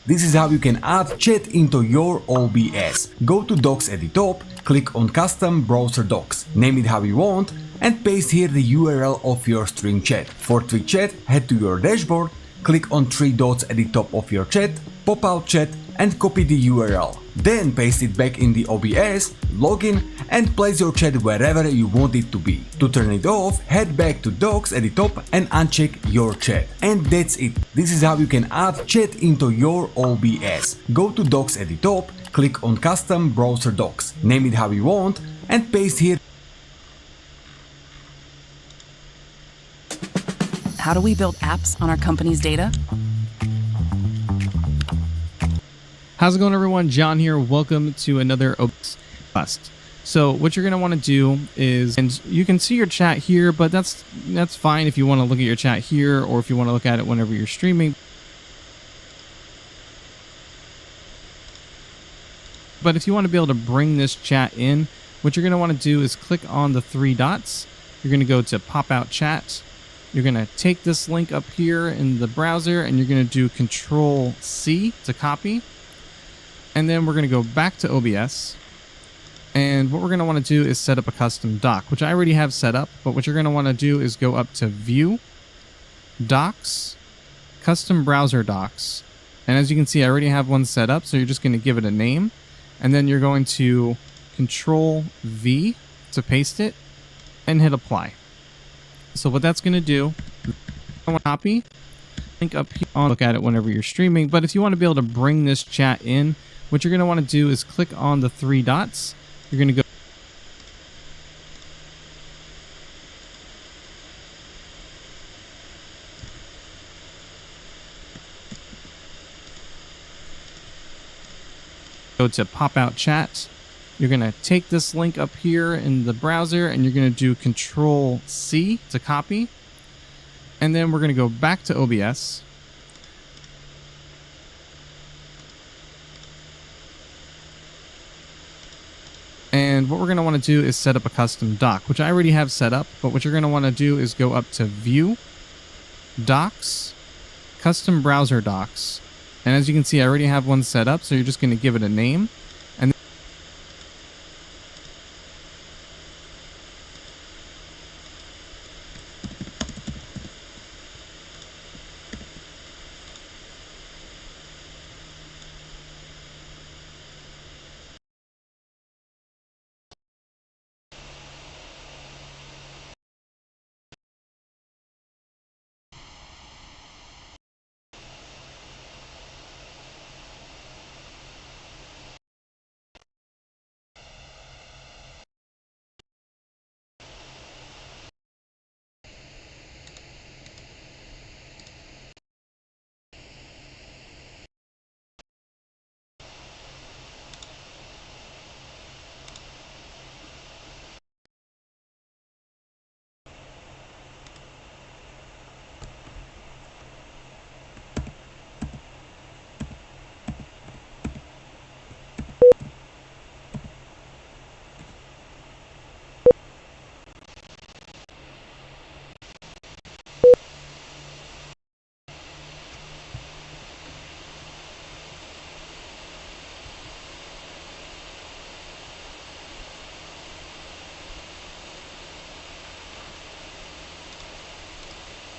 This is how you can add chat into your OBS. Go to Docs at the top, click on Custom Browser Docs, name it how you want, and paste here the URL of your string chat. For Twitch chat, head to your dashboard, click on three dots at the top of your chat, pop out chat, and copy the URL. Then paste it back in the OBS, log in, and place your chat wherever you want it to be. To turn it off, head back to Docs at the top and uncheck your chat. And that's it. This is how you can add chat into your OBS. Go to Docs at the top, click on Custom Browser Docs, name it how you want, and paste here. How do we build apps on our company's data? How's it going, everyone? John here. Welcome to another OBS Quest. So what you're going to want to do is, and you can see your chat here, but that's fine if you want to look at your chat here or if you want to look at it whenever you're streaming. But if you want to be able to bring this chat in, what you're going to want to do is click on the three dots. You're going to go to pop out chat. You're going to take this link up here in the browser and you're going to do Control C to copy. And then we're going to go back to OBS. And what we're going to want to do is set up a custom doc, which I already have set up. But what you're going to want to do is go up to View, Docs, Custom Browser Docs. And as you can see, I already have one set up. So you're just going to give it a name. And then you're going to Control V to paste it and hit Apply. So what that's going to do, copy, link up here, look at it whenever you're streaming. But if you want to be able to bring this chat in, what you're going to want to do is click on the three dots. You're going to go to pop out chat. You're going to take this link up here in the browser and you're going to do Control C to copy. And then we're going to go back to OBS. And what we're going to want to do is set up a custom doc, which I already have set up. But what you're going to want to do is go up to View, Docs, Custom Browser Docs. And as you can see, I already have one set up. So you're just going to give it a name.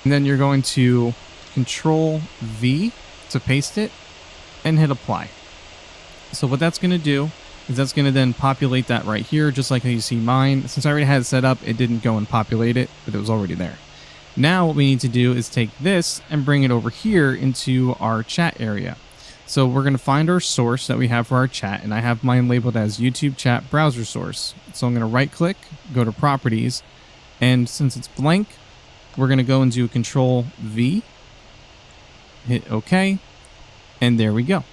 And then you're going to Control V to paste it and hit Apply. So what that's going to do is that's going to then populate that right here, just like how you see mine. Since I already had it set up, it didn't go and populate it, but it was already there. Now what we need to do is take this and bring it over here into our chat area. So we're going to find our source that we have for our chat, and I have mine labeled as YouTube Chat Browser Source. So I'm going to right click, go to Properties, and since it's blank, we're going to go and do Control V, hit OK, and there we go.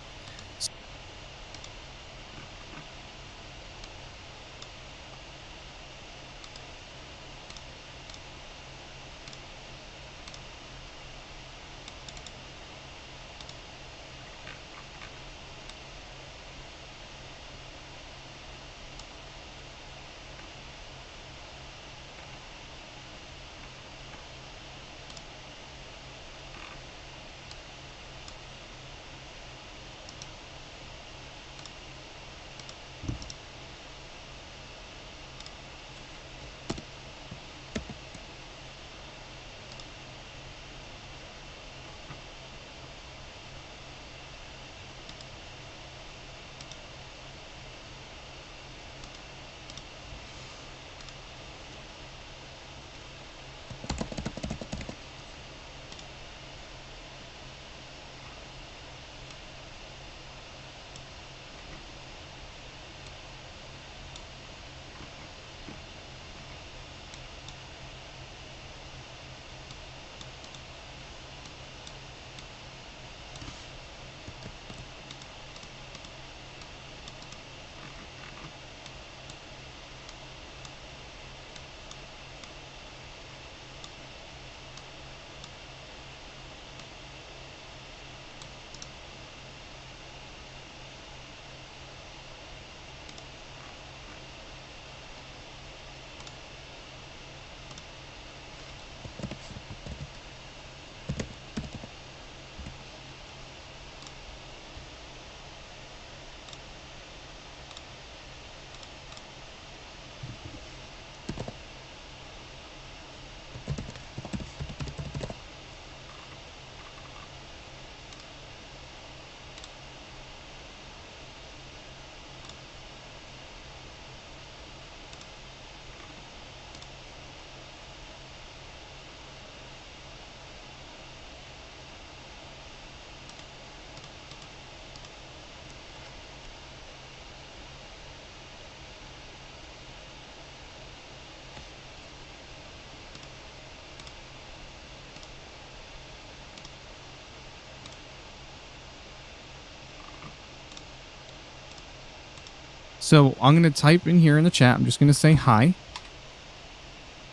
So I'm going to type in here in the chat. I'm just going to say hi.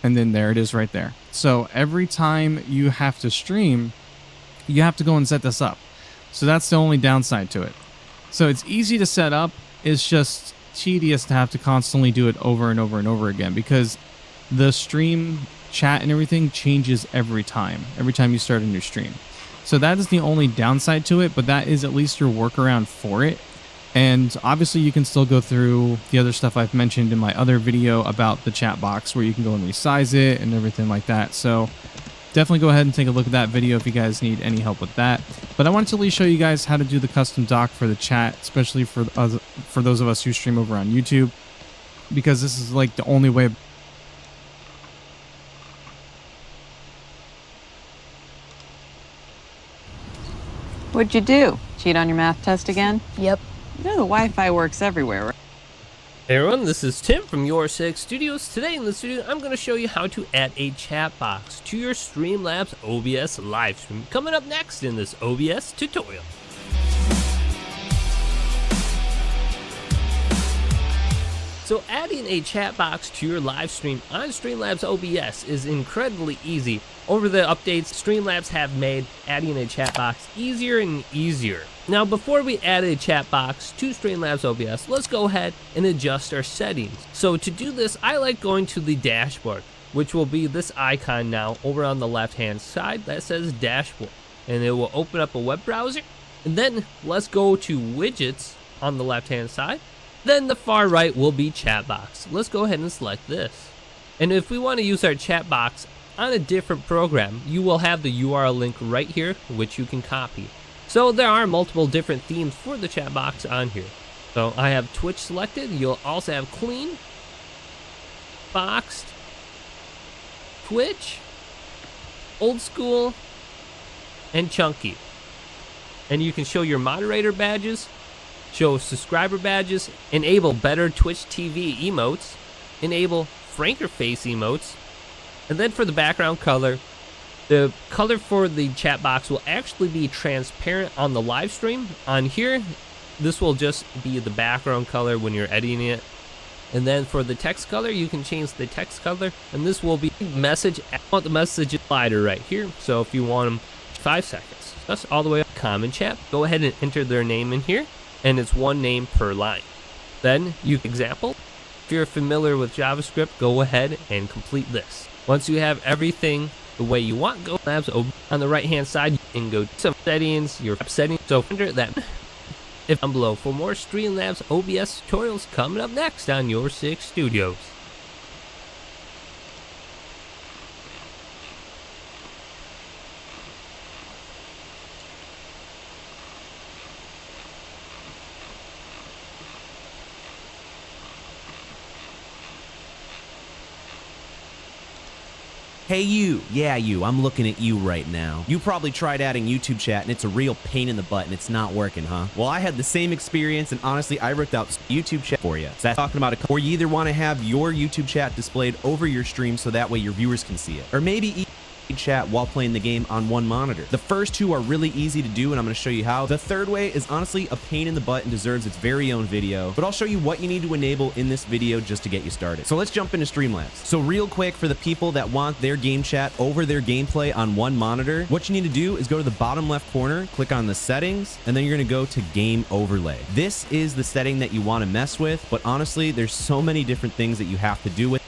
And then there it is right there. So every time you have to stream, you have to go and set this up. So that's the only downside to it. So it's easy to set up. It's just tedious to have to constantly do it over and over and over again, because the stream chat and everything changes every time you start a new stream. So that is the only downside to it, but that is at least your workaround for it. And obviously you can still go through the other stuff I've mentioned in my other video about the chat box, where you can go and resize it and everything like that. So definitely go ahead and take a look at that video if you guys need any help with that. But I wanted to at least show you guys how to do the custom dock for the chat, especially for those of us who stream over on YouTube, because this is like the only way. What'd you do? Cheat on your math test again? Yep. You know the Wi-Fi works everywhere, right? Hey everyone, this is Tim from Your Six Studios. Today in the studio, I'm going to show you how to add a chat box to your Streamlabs OBS live stream. Coming up next in this OBS tutorial. So adding a chat box to your live stream on Streamlabs OBS is incredibly easy. Over the updates Streamlabs have made adding a chat box easier and easier. Now before we add a chat box to Streamlabs OBS, let's go ahead and adjust our settings. So to do this, I like going to the dashboard, which will be this icon now over on the left hand side that says dashboard, and it will open up a web browser. And then let's go to widgets on the left hand side. Then the far right will be chat box. Let's go ahead and select this. And if we want to use our chat box on a different program, you will have the URL link right here, which you can copy. So there are multiple different themes for the chat box on here. So I have Twitch selected. You'll also have clean, boxed, Twitch, old school, and chunky. And you can show your moderator badges, show subscriber badges, enable better Twitch TV emotes, enable Franker face emotes, and then for the background color, the color for the chat box will actually be transparent on the live stream. On here, this will just be the background color when you're editing it. And then for the text color, you can change the text color, and this will be message. I want the message slider right here. So if you want them 5 seconds, that's all the way up. Common chat, go ahead and enter their name in here, and it's one name per line. Then you example. If you're familiar with JavaScript, go ahead and complete this. Once you have everything the way you want, go Labs on the right hand side, you can go to some settings, your app settings. So enter that if down below for more Streamlabs OBS tutorials coming up next on Your Six Studios. Hey you, yeah you, I'm looking at you right now. You probably tried adding YouTube chat and it's a real pain in the butt and it's not working, huh? Well, I had the same experience, and honestly, I ripped out YouTube chat for you. So that's talking about or you either want to have your YouTube chat displayed over your stream so that way your viewers can see it, or maybe chat while playing the game on one monitor. The first two are really easy to do, and I'm going to show you how. The third way is honestly a pain in the butt and deserves its very own video, but I'll show you what you need to enable in this video just to get you started. So let's jump into Streamlabs. So real quick, for the people that want their game chat over their gameplay on one monitor, what you need to do is go to the bottom left corner, click on the settings, and then you're going to go to game overlay. This is the setting that you want to mess with, but honestly, there's so many different things that you have to do with.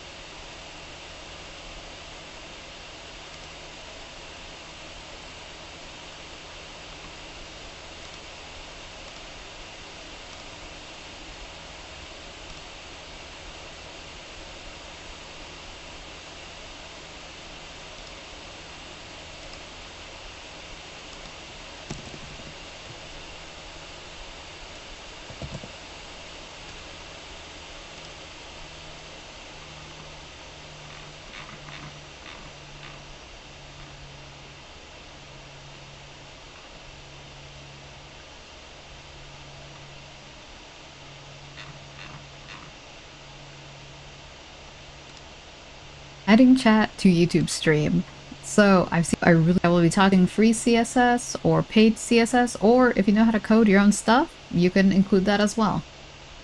Adding chat to YouTube stream. So I will be talking free CSS or paid CSS, or if you know how to code your own stuff, you can include that as well.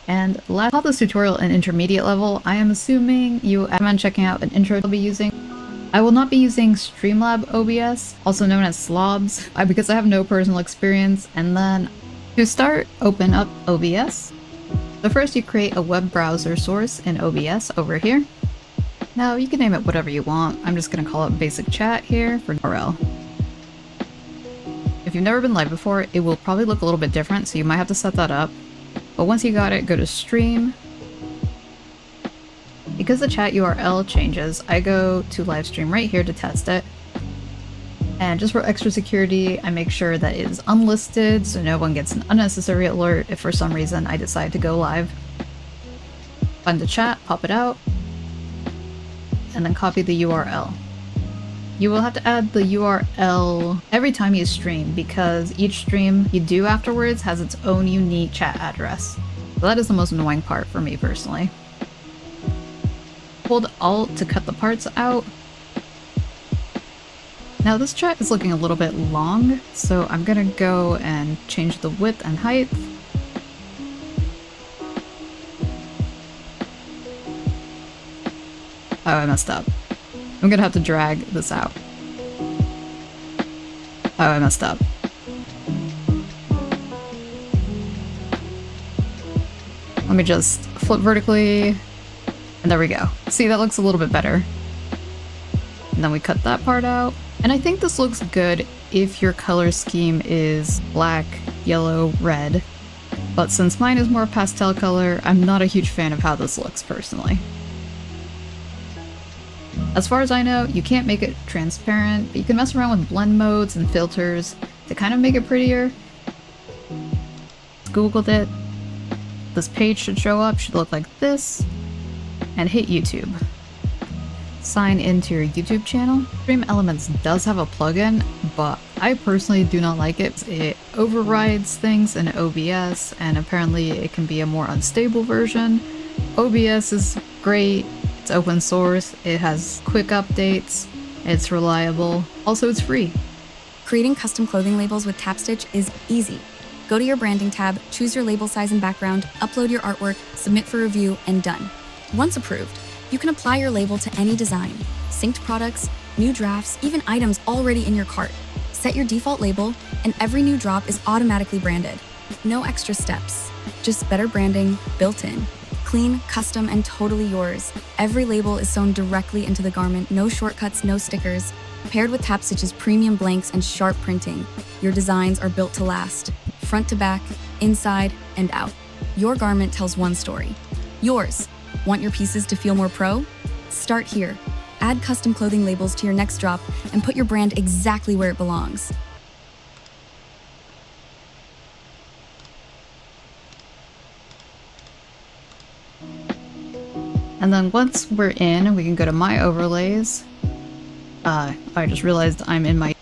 And last, call this tutorial an intermediate level. I am assuming you recommend checking out an intro I'll be using. I will not be using Streamlab OBS, also known as Slobs, because I have no personal experience. And then to start, open up OBS. So first you create a web browser source in OBS over here. Now you can name it whatever you want. I'm just gonna call it basic chat here for URL. If you've never been live before, it will probably look a little bit different, so you might have to set that up. But once you got it, go to stream. Because the chat URL changes, I go to live stream right here to test it. And just for extra security, I make sure that it is unlisted so no one gets an unnecessary alert if for some reason I decide to go live. Find the chat, pop it out, and then copy the URL. You will have to add the URL every time you stream because each stream you do afterwards has its own unique chat address. So that is the most annoying part for me personally. Hold Alt to cut the parts out. Now this chat is looking a little bit long, so I'm gonna go and change the width and height. Oh, I messed up. I'm gonna have to drag this out. Oh, I messed up. Let me just flip vertically, and there we go. See, that looks a little bit better. And then we cut that part out. And I think this looks good if your color scheme is black, yellow, red. But since mine is more pastel color, I'm not a huge fan of how this looks personally. As far as I know, you can't make it transparent, but you can mess around with blend modes and filters to kind of make it prettier. Googled it. This page should show up, should look like this, and hit YouTube. Sign into your YouTube channel. Stream Elements does have a plugin, but I personally do not like it. It overrides things in OBS, and apparently it can be a more unstable version. OBS is great. It's open source, it has quick updates, it's reliable, also it's free. Creating custom clothing labels with Tapstitch is easy. Go to your branding tab, choose your label size and background, upload your artwork, submit for review, and done. Once approved, you can apply your label to any design, synced products, new drafts, even items already in your cart. Set your default label, and every new drop is automatically branded. No extra steps, just better branding built in. Clean, custom, and totally yours. Every label is sewn directly into the garment, no shortcuts, no stickers. Paired with Tapstitch's premium blanks and sharp printing, your designs are built to last. Front to back, inside, and out. Your garment tells one story. Yours. Want your pieces to feel more pro? Start here. Add custom clothing labels to your next drop and put your brand exactly where it belongs. And then once we're in, we can go to My Overlays. I just realized I'm in my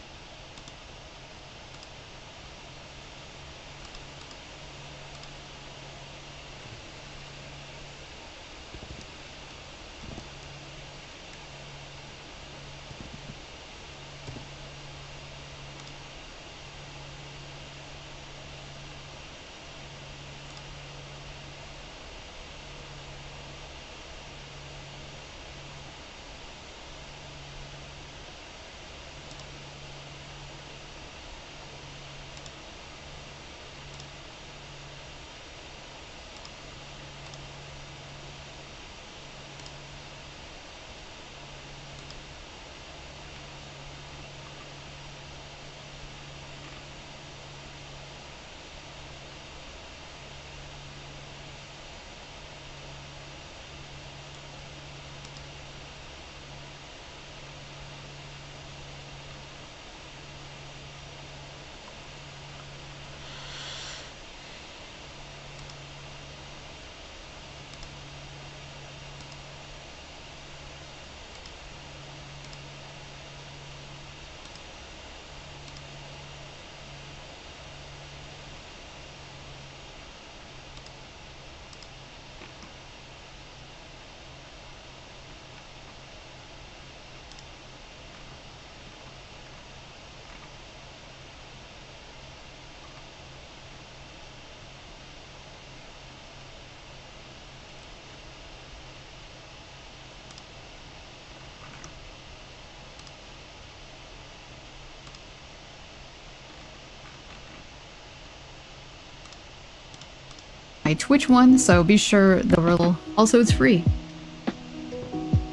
my Twitch one, so be sure the URL. Also, it's free.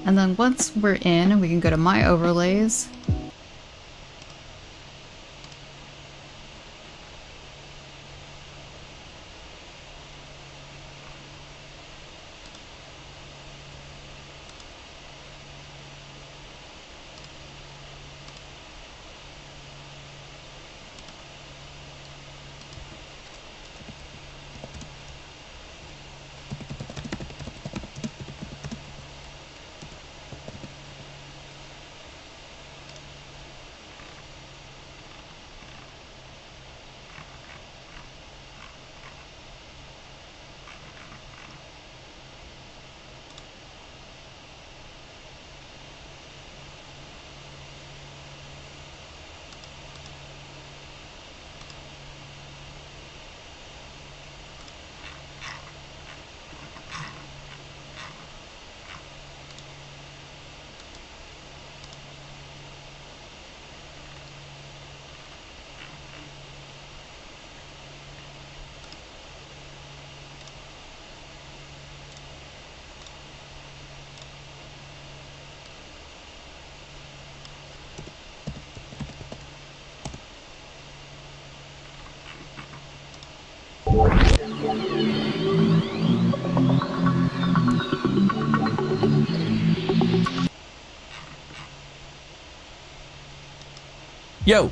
And then once we're in, we can go to My Overlays. Yo,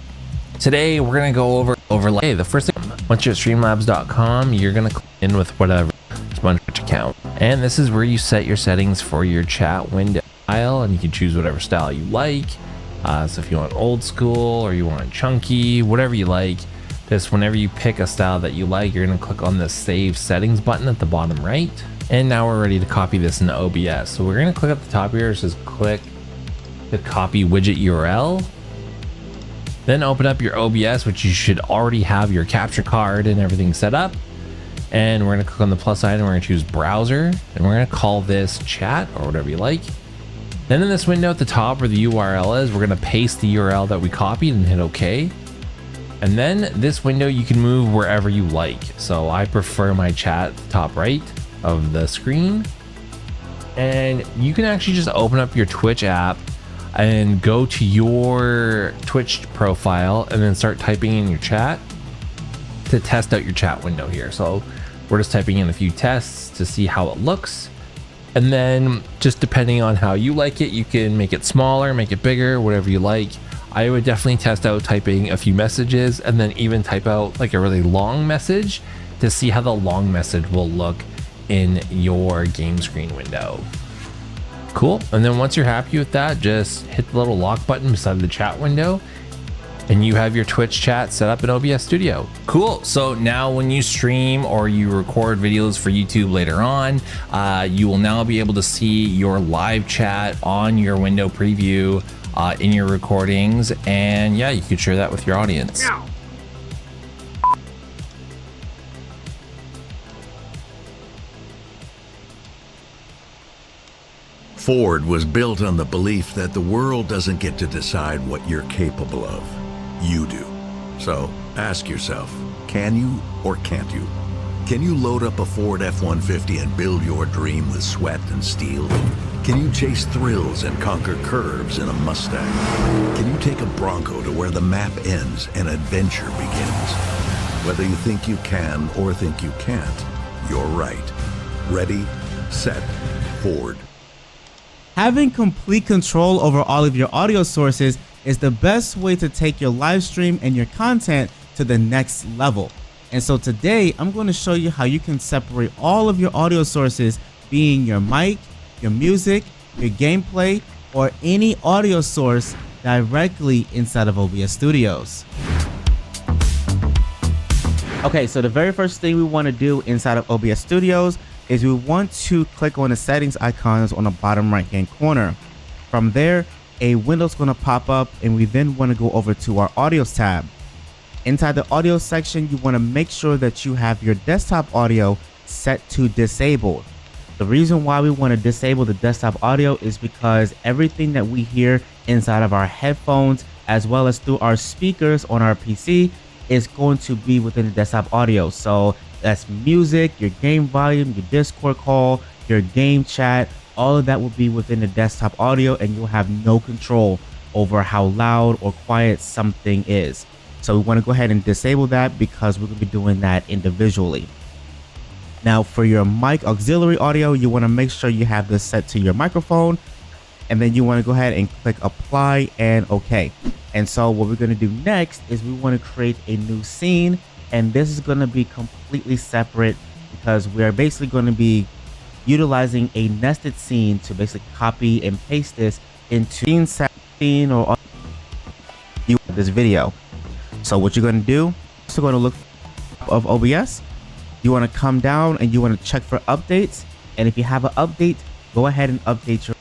today we're gonna go over overlay. The first thing, once you're at streamlabs.com, you're gonna click in with whatever SpongeBob account, and this is where you set your settings for your chat window style, and you can choose whatever style you like. So if you want old school or you want chunky, whatever you like, just whenever you pick a style that you like, you're gonna click on the save settings button at the bottom right. And now we're ready to copy this into OBS. So we're gonna click up the top here. It says click the copy widget URL. Then open up your OBS, which you should already have your capture card and everything set up. And we're gonna click on the plus sign and we're gonna choose browser. And we're gonna call this chat or whatever you like. Then in this window at the top where the URL is, we're gonna paste the URL that we copied and hit OK. And then this window you can move wherever you like. So I prefer my chat at the top right of the screen. And you can actually just open up your Twitch app and go to your Twitch profile and then start typing in your chat to test out your chat window here. So we're just typing in a few tests to see how it looks. And then just depending on how you like it, you can make it smaller, make it bigger, whatever you like. I would definitely test out typing a few messages and then even type out like a really long message to see how the long message will look in your game screen window. Cool. And then once you're happy with that, just hit the little lock button beside the chat window and you have your Twitch chat set up in OBS Studio. Cool. So now when you stream or you record videos for YouTube later on, you will now be able to see your live chat on your window preview in your recordings. And yeah, you could share that with your audience. Ford was built on the belief that the world doesn't get to decide what you're capable of. You do. So ask yourself, can you or can't you? Can you load up a Ford F-150 and build your dream with sweat and steel? Can you chase thrills and conquer curves in a Mustang? Can you take a Bronco to where the map ends and adventure begins? Whether you think you can or think you can't, you're right. Ready, set, Ford. Having complete control over all of your audio sources is the best way to take your live stream and your content to the next level. And so today I'm going to show you how you can separate all of your audio sources, being your mic, your music, your gameplay, or any audio source directly inside of OBS Studios. Okay, so the very first thing we want to do inside of OBS Studios is we want to click on the settings icons on the bottom right hand corner. From there, a window's going to pop up and we then want to go over to our audios tab. Inside the audio section, you want to make sure that you have your desktop audio set to disabled. The reason why we want to disable the desktop audio is because everything that we hear inside of our headphones as well as through our speakers on our PC is going to be within the desktop audio. So That's music, your game volume, your Discord call, your game chat. All of that will be within the desktop audio, and you'll have no control over how loud or quiet something is. So we want to go ahead and disable that because we're going to be doing that individually. Now for your mic auxiliary audio, you want to make sure you have this set to your microphone, and then you want to go ahead and click apply and OK. And so what we're going to do next is we want to create a new scene, and this is going to be completely separate because we are basically going to be utilizing a nested scene to basically copy and paste this into scene or this video. So what you're going to do is you're going to look of OBS. You want to come down and you want to check for updates, and if you have an update, go ahead and update your